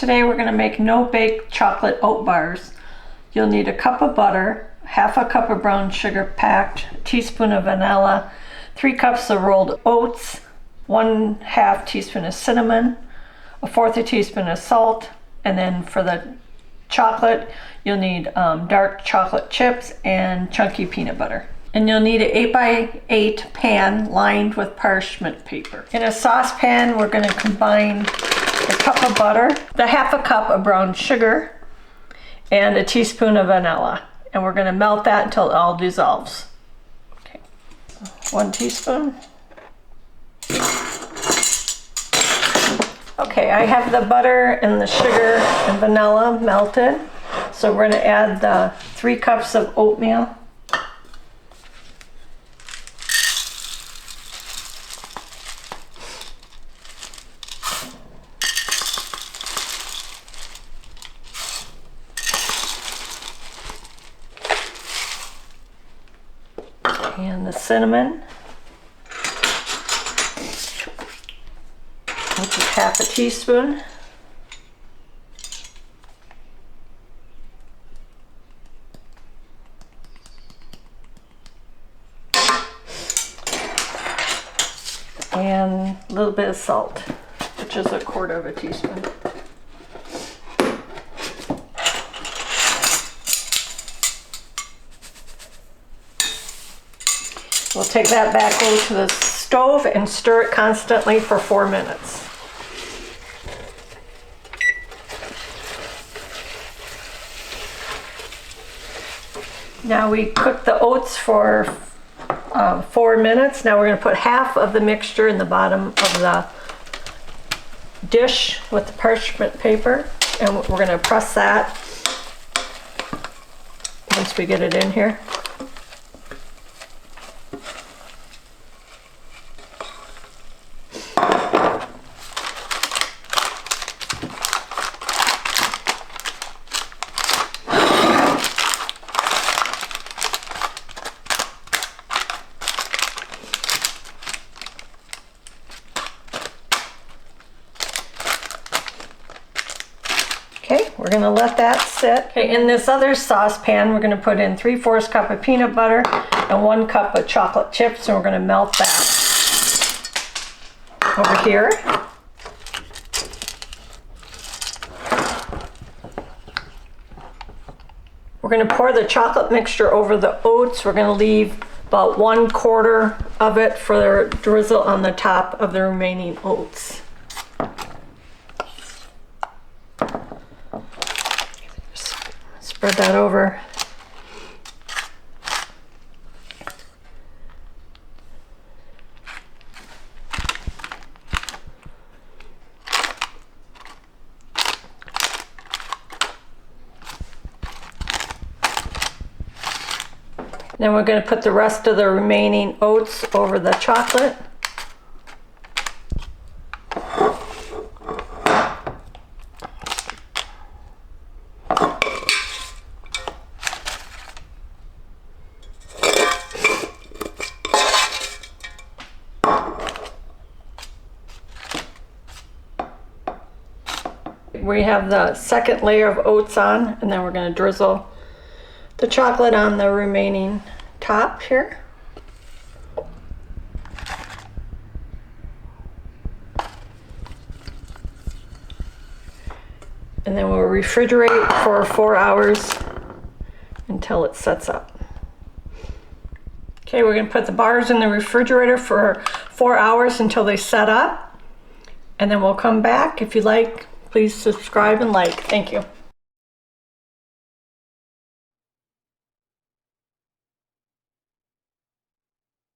today we're going to make no-bake chocolate oat bars. You'll need a cup of butter, half a cup of brown sugar packed, a teaspoon of vanilla, 3 cups of rolled oats, 1/2 teaspoon of cinnamon, 1/4 teaspoon of salt, and then for the chocolate you'll need dark chocolate chips and chunky peanut butter. And you'll need an 8x8 pan lined with parchment paper. In a saucepan we're going to combine a cup of butter, the half a cup of brown sugar, and a teaspoon of vanilla. And we're going to melt that until it all dissolves. Okay. 1 teaspoon. Okay, I have the butter and the sugar and vanilla melted. So we're going to add the 3 cups of oatmeal. And the cinnamon, which is half a teaspoon. And a little bit of salt, which is 1/4 teaspoon. We'll take that back over to the stove and stir it constantly for 4 minutes. Now we cooked the oats for 4 minutes. Now we're going to put half of the mixture in the bottom of the dish with the parchment paper, and we're going to press that once we get it in here. Okay, we're going to let that sit. Okay, in this other saucepan, we're going to put in 3/4 cup of peanut butter and 1 cup of chocolate chips, and we're going to melt that over here. We're going to pour the chocolate mixture over the oats. We're going to leave about 1/4 of it for the drizzle on the top of the remaining oats. Spread that over. Then we're going to put the rest of the remaining oats over the chocolate. We have the second layer of oats on, and then we're going to drizzle the chocolate on the remaining top here. And then we'll refrigerate for 4 hours until it sets up. Okay, we're going to put the bars in the refrigerator for 4 hours until they set up. And then we'll come back. If you like, please subscribe and like. Thank you.